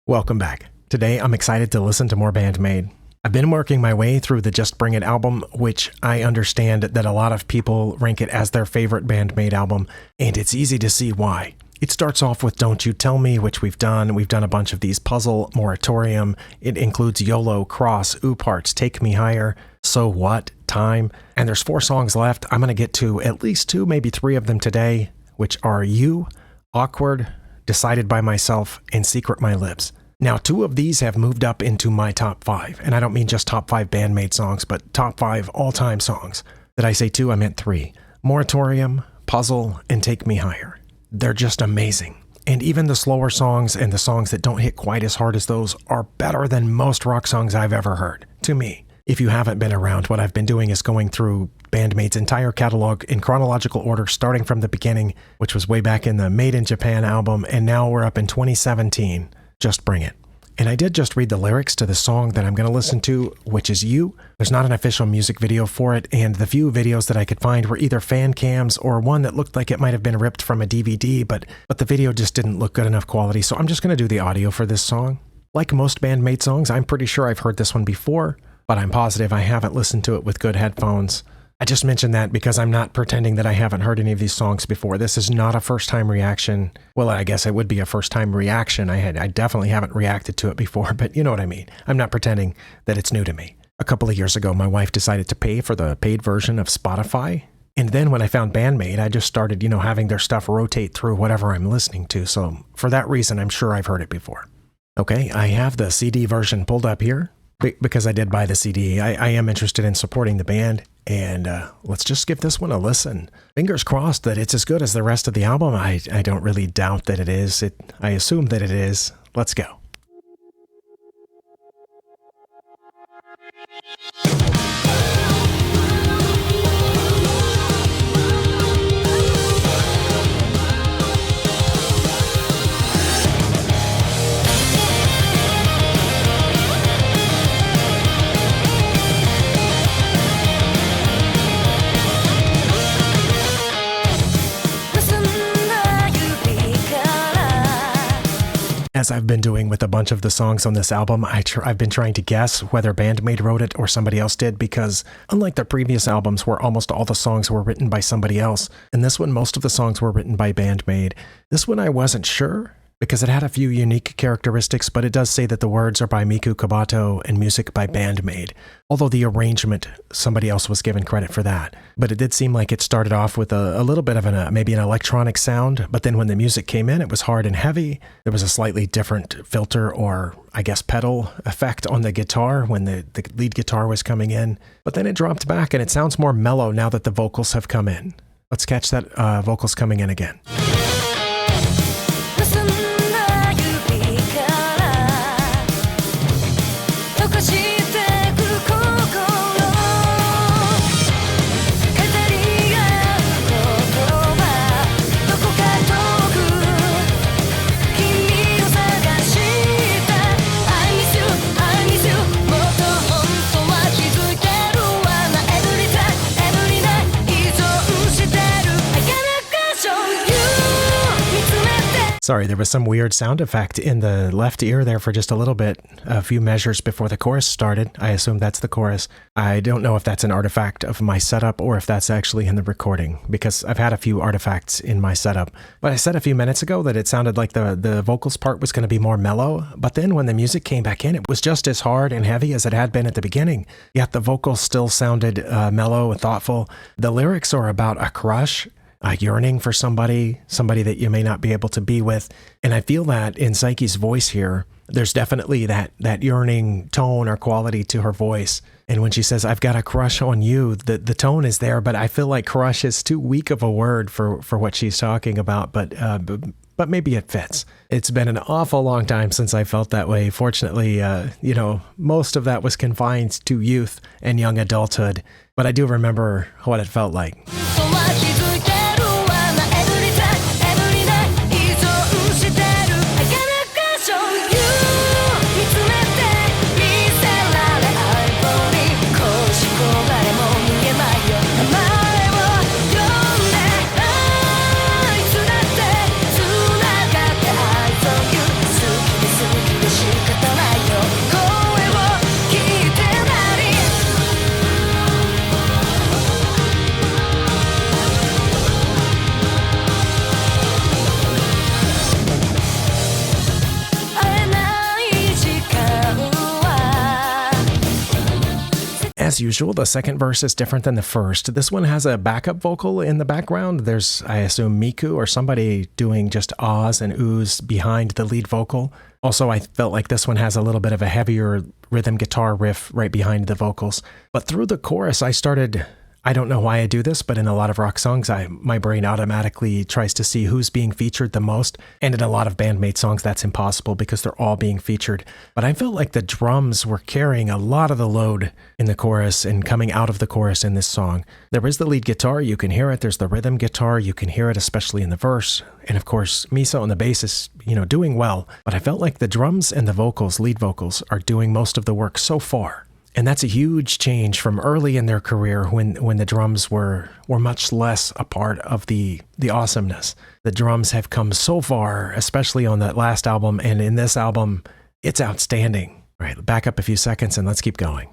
Welcome back. Today I'm excited to listen to more Band-Maid. I've been working my way through the Just Bring It album, which I understand that a lot of people rank it as their favorite Band-Maid album, and it's easy to see why. It starts off with Don't You Tell Me, which we've done. We've done a bunch of these: Puzzle, Moratorium. It includes YOLO, Cross, Ooh Parts, Take Me Higher, So What, Time. And there's 4 songs left. I'm going to get to at least 2, maybe 3 of them today, which are You, Awkward, Decided by Myself, and Secret My Lips. Now, 2 of these have moved up into my top 5, and I don't mean just top 5 Band-Maid songs, but top 5 all-time songs. Did I say 2? I meant 3. Moratorium, Puzzle, and Take Me Higher. They're just amazing. And even the slower songs and the songs that don't hit quite as hard as those are better than most rock songs I've ever heard, to me. If you haven't been around, what I've been doing is going through Band-Maid's entire catalog in chronological order, starting from the beginning, which was way back in the Made in Japan album, and now we're up in 2017. Just Bring It. And I did just read the lyrics to the song that I'm going to listen to, which is You. There's not an official music video for it, and the few videos that I could find were either fan cams or one that looked like it might have been ripped from a DVD, but the video just didn't look good enough quality, so I'm just going to do the audio for this song. Like most Band-Maid songs, I'm pretty sure I've heard this one before, but I'm positive I haven't listened to it with good headphones. I just mentioned that because I'm not pretending that I haven't heard any of these songs before. This is not a first-time reaction. Well, I guess it would be a first-time reaction. I definitely haven't reacted to it before, but you know what I mean. I'm not pretending that it's new to me. A couple of years ago, my wife decided to pay for the paid version of Spotify. And then when I found Band-Maid, I just started, having their stuff rotate through whatever I'm listening to. So for that reason, I'm sure I've heard it before. Okay, I have the CD version pulled up here because I did buy the CD. I am interested in supporting the band. And let's just give this one a listen. Fingers crossed that it's as good as the rest of the album. I don't really doubt that it is. I assume that it is. Let's go. As I've been doing with a bunch of the songs on this album, I've been trying to guess whether Band-Maid wrote it or somebody else did, because unlike their previous albums where almost all the songs were written by somebody else, in this one most of the songs were written by Band-Maid. This one I wasn't sure, because it had a few unique characteristics, but it does say that the words are by Miku Kabato and music by Band-Maid, although the arrangement, somebody else was given credit for that. But it did seem like it started off with a little bit of maybe an electronic sound, but then when the music came in, it was hard and heavy. There was a slightly different filter or, I guess, pedal effect on the guitar when the lead guitar was coming in. But then it dropped back and it sounds more mellow now that the vocals have come in. Let's catch that vocals coming in again. Sorry, there was some weird sound effect in the left ear there for just a little bit, a few measures before the chorus started. I assume that's the chorus. I don't know if that's an artifact of my setup or if that's actually in the recording, because I've had a few artifacts in my setup. But I said a few minutes ago that it sounded like the vocals part was going to be more mellow, but then when the music came back in, it was just as hard and heavy as it had been at the beginning, yet the vocals still sounded mellow and thoughtful. The lyrics are about a crush, a yearning for somebody that you may not be able to be with. And I feel that in Psyche's voice here, there's definitely that yearning tone or quality to her voice. And when she says, I've got a crush on you, the tone is there, but I feel like crush is too weak of a word for what she's talking about, but maybe it fits. It's been an awful long time since I felt that way. Fortunately, most of that was confined to youth and young adulthood, but I do remember what it felt like. As usual, the second verse is different than the first. This one has a backup vocal in the background. There's, I assume, Miku or somebody doing just ahs and oohs behind the lead vocal. Also, I felt like this one has a little bit of a heavier rhythm guitar riff right behind the vocals. But through the chorus, I don't know why I do this, but in a lot of rock songs, my brain automatically tries to see who's being featured the most. And in a lot of Band-Maid songs, that's impossible because they're all being featured. But I felt like the drums were carrying a lot of the load in the chorus and coming out of the chorus in this song. There is the lead guitar, you can hear it. There's the rhythm guitar, you can hear it, especially in the verse. And of course, Miso on the bass is, doing well. But I felt like the drums and the vocals, lead vocals, are doing most of the work so far. And that's a huge change from early in their career when the drums were much less a part of the awesomeness. The drums have come so far, especially on that last album, and in this album, it's outstanding. All right, back up a few seconds and let's keep going.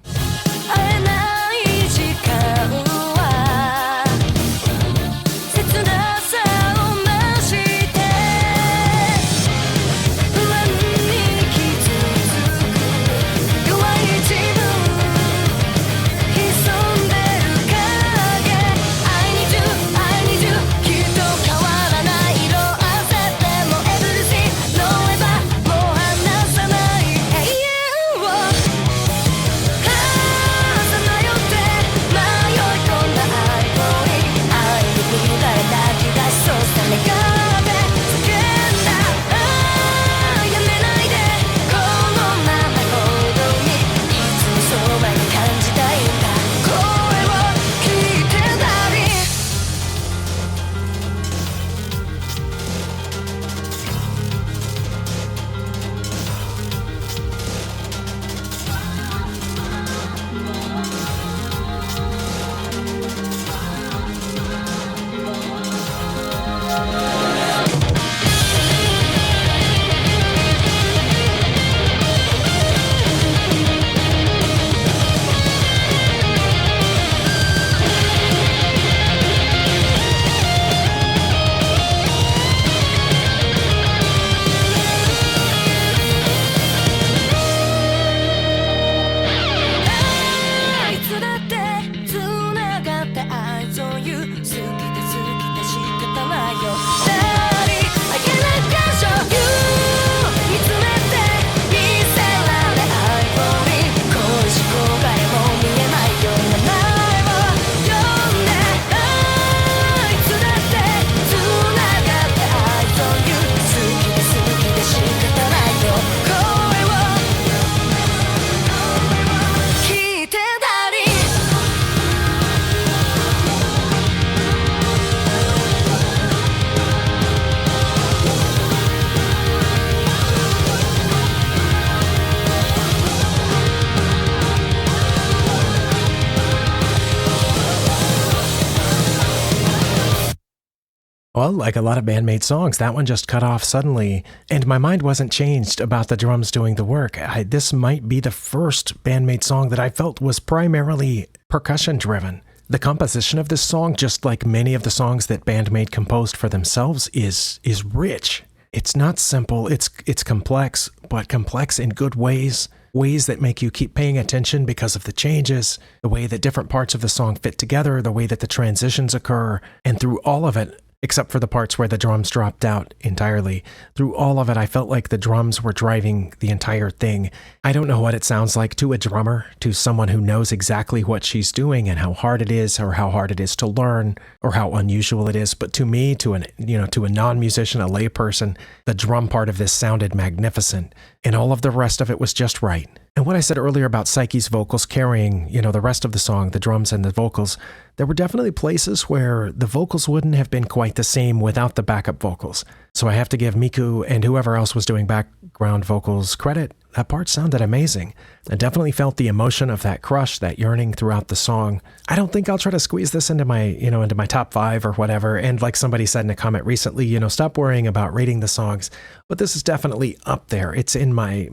Well, like a lot of Band-Maid songs, that one just cut off suddenly, and my mind wasn't changed about the drums doing the work. This might be the first Band-Maid song that I felt was primarily percussion-driven. The composition of this song, just like many of the songs that Band-Maid composed for themselves, is rich. It's not simple, it's complex, but complex in good ways. Ways that make you keep paying attention because of the changes, the way that different parts of the song fit together, the way that the transitions occur, and through all of it, except for the parts where the drums dropped out entirely. Through all of it, I felt like the drums were driving the entire thing. I don't know what it sounds like to a drummer, to someone who knows exactly what she's doing and how hard it is, or how hard it is to learn, or how unusual it is. But to me, to a non-musician, a layperson, the drum part of this sounded magnificent, and all of the rest of it was just right. And what I said earlier about Psyche's vocals carrying, the rest of the song, the drums and the vocals, there were definitely places where the vocals wouldn't have been quite the same without the backup vocals. So I have to give Miku and whoever else was doing background vocals credit. That part sounded amazing. I definitely felt the emotion of that crush, that yearning throughout the song. I don't think I'll try to squeeze this into my top 5 or whatever. And like somebody said in a comment recently, stop worrying about rating the songs. But this is definitely up there. It's in my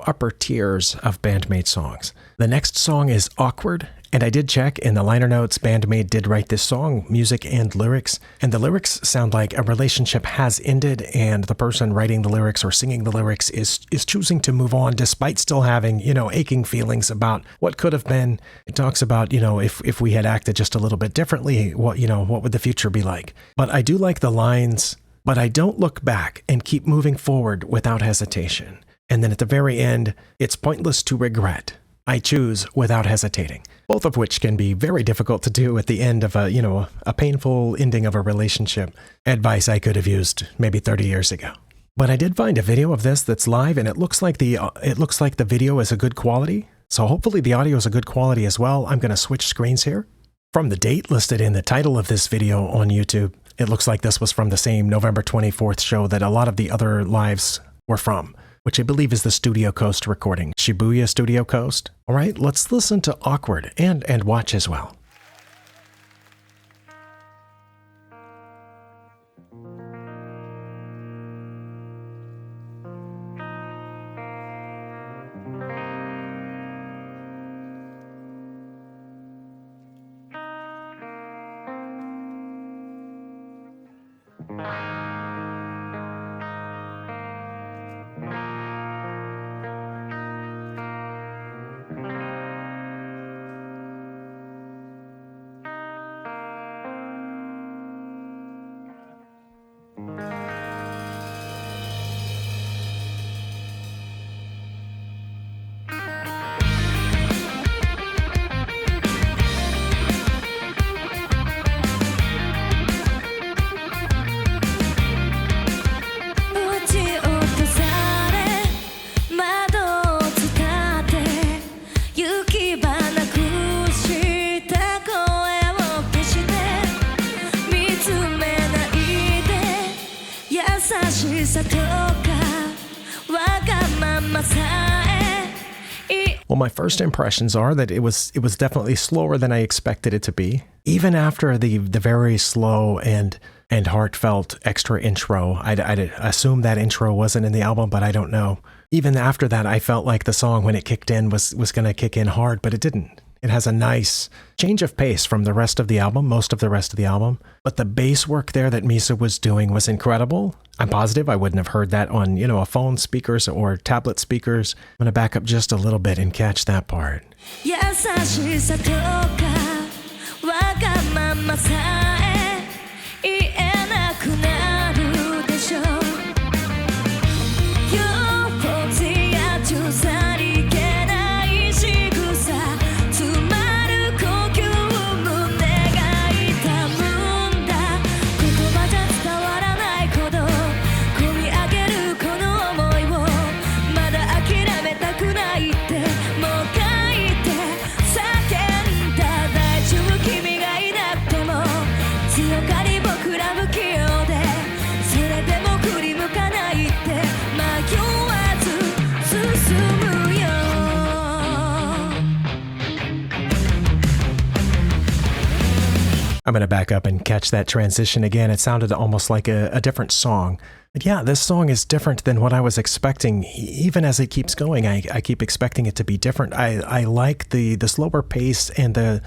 upper tiers of Band-Maid songs. The next song is Awkward. And I did check in the liner notes, Band-Maid did write this song, music and lyrics, and the lyrics sound like a relationship has ended and the person writing the lyrics or singing the lyrics is choosing to move on despite still having, aching feelings about what could have been. It talks about, if we had acted just a little bit differently, what would the future be like? But I do like the lines, but I don't look back and keep moving forward without hesitation. And then at the very end, it's pointless to regret. I choose without hesitating. Both of which can be very difficult to do at the end of a painful ending of a relationship. Advice I could have used maybe 30 years ago. But I did find a video of this that's live, and it looks like the video is a good quality. So hopefully the audio is a good quality as well. I'm going to switch screens here. From the date listed in the title of this video on YouTube, it looks like this was from the same November 24th show that a lot of the other lives were from, which I believe is the Studio Coast recording, Shibuya Studio Coast. All right, let's listen to Awkward and watch as well. Well, my first impressions are that it was definitely slower than I expected it to be. Even after the very slow and heartfelt extra intro, I'd assume that intro wasn't in the album, but I don't know. Even after that, I felt like the song, when it kicked in, was going to kick in hard, but it didn't. It has a nice change of pace from the rest of the album, most of the rest of the album. But the bass work there that Misa was doing was incredible. I'm positive I wouldn't have heard that on, a phone speakers or tablet speakers. I'm going to back up just a little bit and catch that part. I'm going to back up and catch that transition again. It sounded almost like a different song. But yeah, this song is different than what I was expecting. Even as it keeps going, I keep expecting it to be different. I like the slower pace and the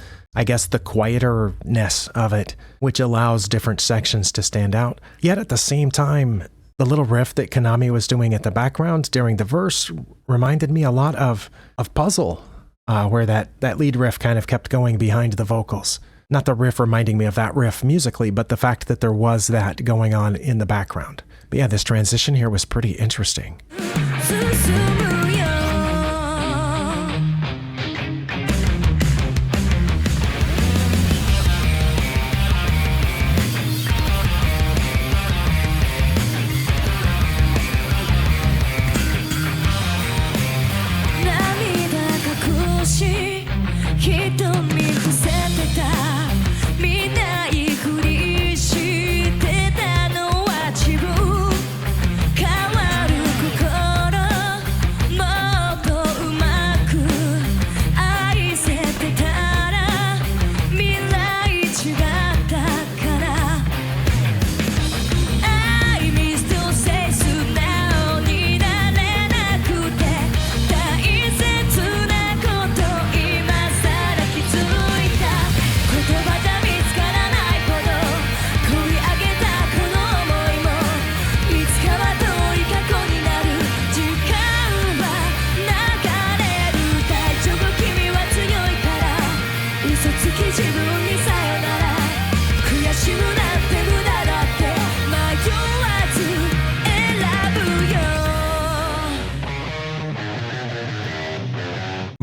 quieterness of it, which allows different sections to stand out. Yet at the same time, the little riff that Konami was doing at the background during the verse reminded me a lot of Puzzle, where that lead riff kind of kept going behind the vocals. Not the riff reminding me of that riff musically, but the fact that there was that going on in the background. But yeah, this transition here was pretty interesting.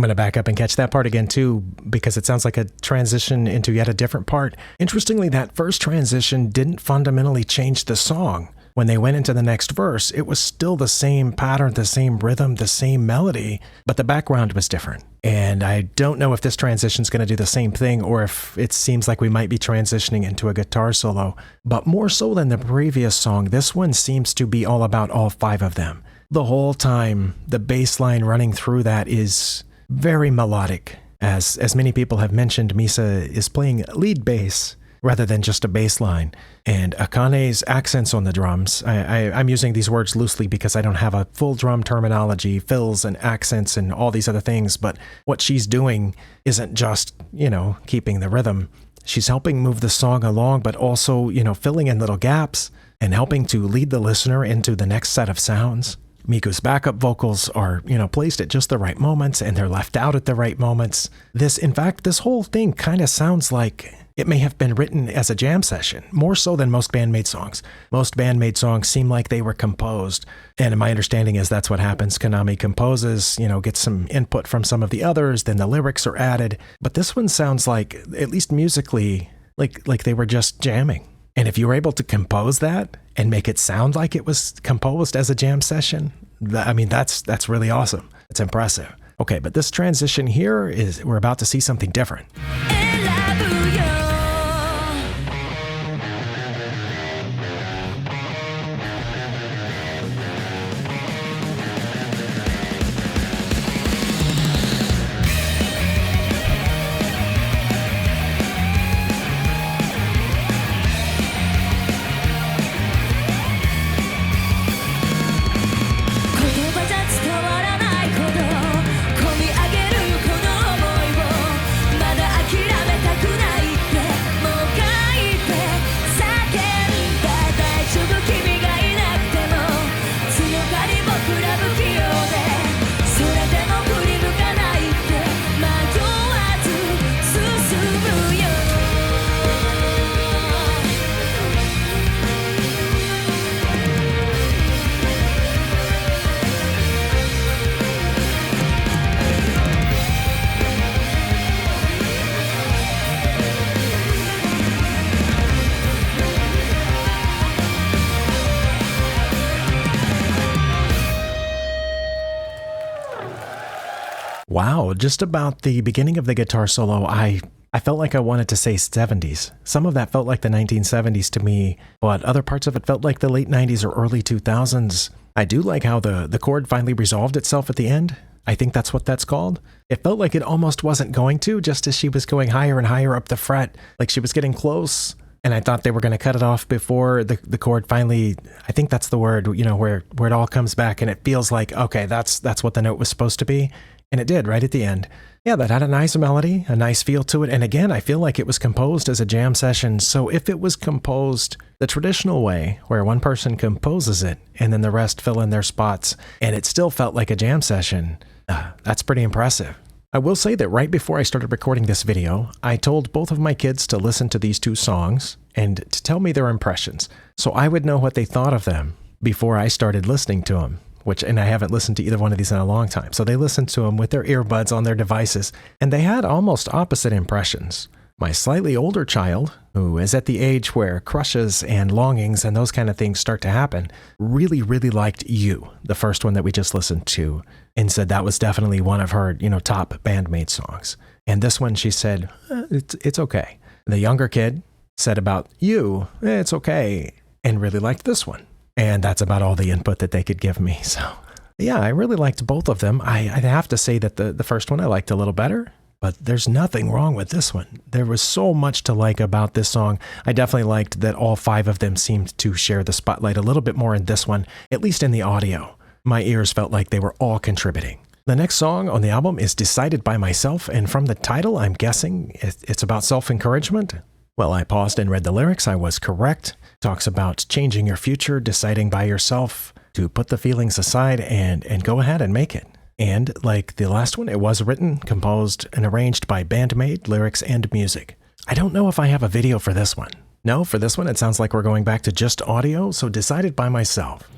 going to back up and catch that part again too, because it sounds like a transition into yet a different part. Interestingly, that first transition didn't fundamentally change the song. When they went into the next verse, it was still the same pattern, the same rhythm, the same melody, but the background was different. And I don't know if this transition is going to do the same thing or if it seems like we might be transitioning into a guitar solo. But more so than the previous song, this one seems to be all about all 5 of them. The whole time, the bass line running through that is very melodic. As many people have mentioned, Misa is playing lead bass rather than just a bass line. And Akane's accents on the drums, I'm using these words loosely because I don't have a full drum terminology, fills and accents and all these other things, but what she's doing isn't just, keeping the rhythm. She's helping move the song along, but also, filling in little gaps and helping to lead the listener into the next set of sounds. Miku's backup vocals are, placed at just the right moments, and they're left out at the right moments. In fact, this whole thing kind of sounds like it may have been written as a jam session, more so than most Band-Maid songs. Most Band-Maid songs seem like they were composed, and my understanding is that's what happens. Konami composes, gets some input from some of the others, then the lyrics are added. But this one sounds like, at least musically, like they were just jamming. And if you were able to compose that and make it sound like it was composed as a jam session, that's really awesome. It's impressive. Okay, but this transition here we're about to see something different. Wow, just about the beginning of the guitar solo, I felt like I wanted to say 70s. Some of that felt like the 1970s to me, but other parts of it felt like the late 90s or early 2000s. I do like how the chord finally resolved itself at the end. I think that's what that's called. It felt like it almost wasn't going to, just as she was going higher and higher up the fret, like she was getting close. And I thought they were going to cut it off before the chord finally, I think that's the word, where it all comes back and it feels like, okay, that's what the note was supposed to be. And it did right at the end. Yeah, that had a nice melody, a nice feel to it. And again, I feel like it was composed as a jam session. So if it was composed the traditional way, where one person composes it and then the rest fill in their spots, and it still felt like a jam session, that's pretty impressive. I will say that right before I started recording this video, I told both of my kids to listen to these 2 songs and to tell me their impressions, so I would know what they thought of them before I started listening to them. And I haven't listened to either one of these in a long time. So they listened to them with their earbuds on their devices, and they had almost opposite impressions. My slightly older child, who is at the age where crushes and longings and those kind of things start to happen, really, really liked You, the first one that we just listened to, and said that was definitely one of her, top Band-Maid songs. And this one, she said, it's okay. The younger kid said about You, it's okay, and really liked this one. And that's about all the input that they could give me. So yeah, I really liked both of them. I'd have to say that the first one I liked a little better, but there's nothing wrong with this one. There was so much to like about this song. I definitely liked that all 5 of them seemed to share the spotlight a little bit more in this one, at least in the audio. My ears felt like they were all contributing. The next song on the album is Decided by Myself, and from the title, I'm guessing it's about self-encouragement. Well, I paused and read the lyrics. I was correct. Talks about changing your future, deciding by yourself to put the feelings aside and go ahead and make it. And like the last one, it was written, composed, and arranged by Band-Maid, lyrics and music. I don't know if I have a video for this one. No, for this one, it sounds like we're going back to just audio, so Decided by Myself.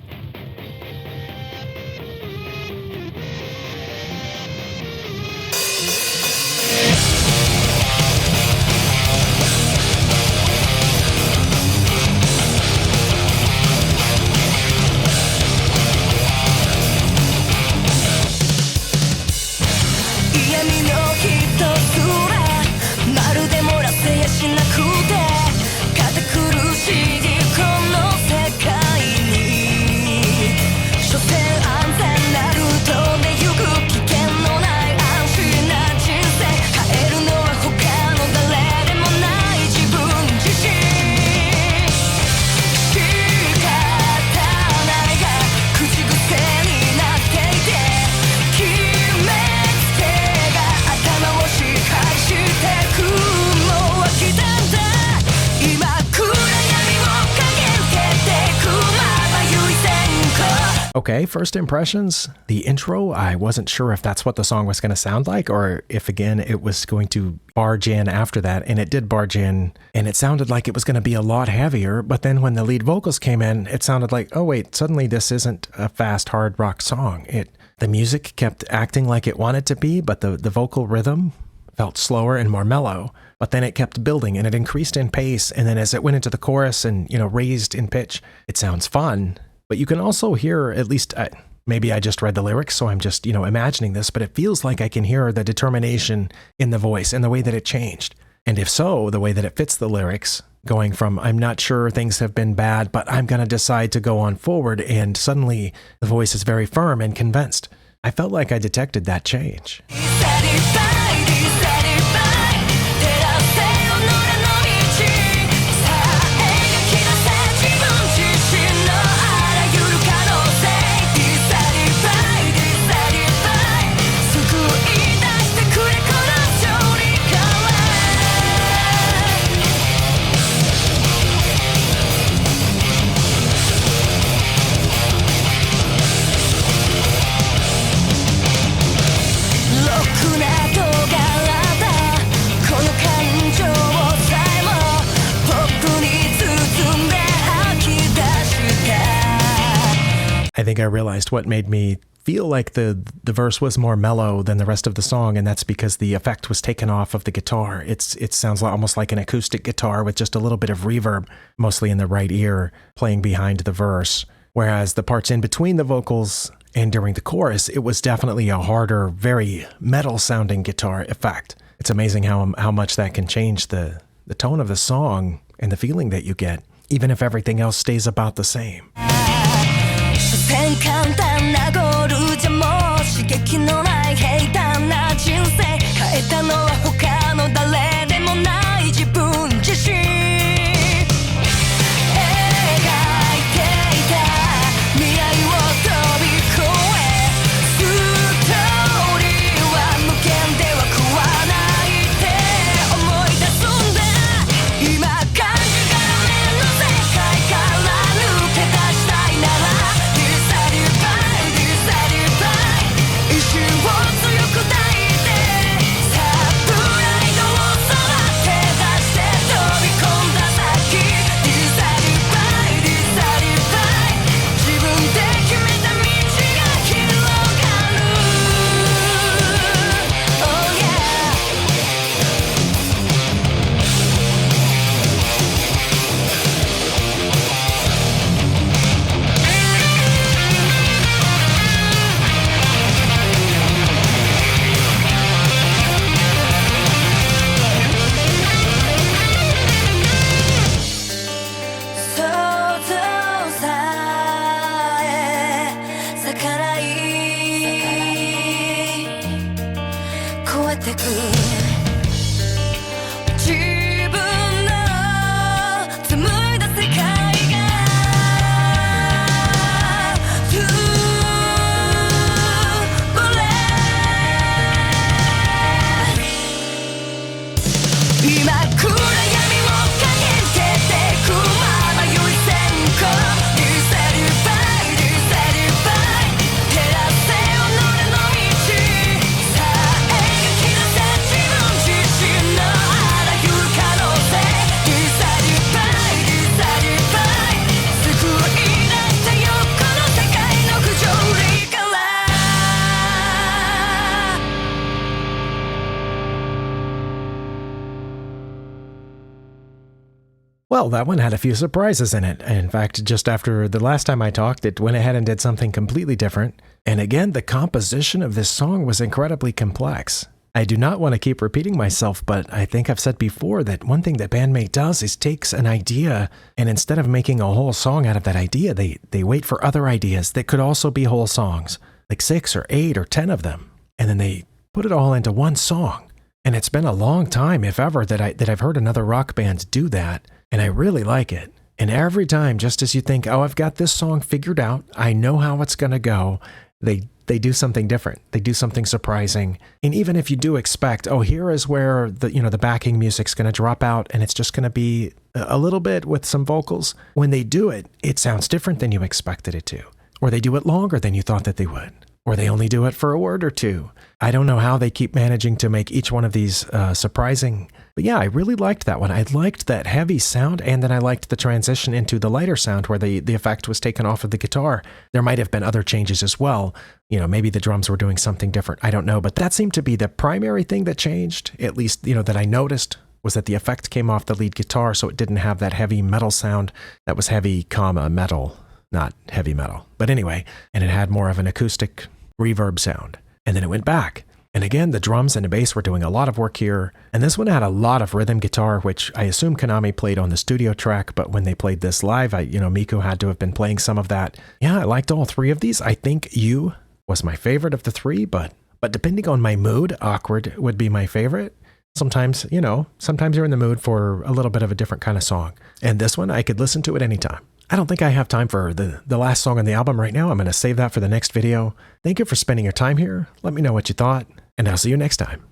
Okay, first impressions, the intro, I wasn't sure if that's what the song was going to sound like or if, again, it was going to barge in after that, and it did barge in, and it sounded like it was going to be a lot heavier, but then when the lead vocals came in, it sounded like, oh wait, suddenly this isn't a fast, hard rock song. The music kept acting like it wanted to be, but the vocal rhythm felt slower and more mellow, but then it kept building and it increased in pace, and then as it went into the chorus and, raised in pitch, it sounds fun. But you can also hear, at least maybe I just read the lyrics, so I'm just, imagining this, but it feels like I can hear the determination in the voice and the way that it changed. And if so, the way that it fits the lyrics, going from, I'm not sure things have been bad, but I'm going to decide to go on forward, and suddenly the voice is very firm and convinced. I felt like I detected that change. I think I realized what made me feel like the verse was more mellow than the rest of the song, and that's because the effect was taken off of the guitar. It sounds almost like an acoustic guitar with just a little bit of reverb, mostly in the right ear, playing behind the verse. Whereas the parts in between the vocals and during the chorus, it was definitely a harder, very metal-sounding guitar effect. It's amazing how much that can change the tone of the song and the feeling that you get, even if everything else stays about the same. 簡単なゴールじゃもう刺激のない平坦な人生変えたのは他の誰でもない自分自身描いていた未来を飛び越えストーリーは無限では食わないって思い出すんだ今感じが目の世界から抜け出したいならWell, that one had a few surprises in it. In fact, just after the last time I talked, it went ahead and did something completely different. And again, the composition of this song was incredibly complex. I do not want to keep repeating myself, but I think I've said before that one thing that Band-Maid does is takes an idea, and instead of making a whole song out of that idea, they wait for other ideas that could also be whole songs, like 6 or 8 or 10 of them, and then they put it all into one song. And it's been a long time, if ever, that I've heard another rock band do that. And I really like it. And every time, just as you think, oh, I've got this song figured out, I know how it's going to go, they do something different. They do something surprising. And even if you do expect, oh, here is where the backing music's going to drop out and it's just going to be a little bit with some vocals, when they do it, it sounds different than you expected it to. or they do it longer than you thought that they would, or they only do it for a word or two. I don't know how they keep managing to make each one of these surprising. But yeah, I really liked that one. I liked that heavy sound, and then I liked the transition into the lighter sound where the effect was taken off of the guitar. There might have been other changes as well. You know, maybe the drums were doing something different. I don't know, but that seemed to be the primary thing that changed, at least, you know, that I noticed, was that the effect came off the lead guitar, so it didn't have that heavy metal sound. That was heavy, comma, metal, not heavy metal. But anyway, and it had more of an acoustic reverb sound. And then it went back. And again, the drums and the bass were doing a lot of work here. And this one had a lot of rhythm guitar, which I assume Konami played on the studio track, but when they played this live, Miku had to have been playing some of that. Yeah, I liked all three of these. I think You was my favorite of the three, but depending on my mood, Awkward would be my favorite. Sometimes, sometimes you're in the mood for a little bit of a different kind of song. And this one, I could listen to at any time. I don't think I have time for the last song on the album right now. I'm going to save that for the next video. Thank you for spending your time here. Let me know what you thought, and I'll see you next time.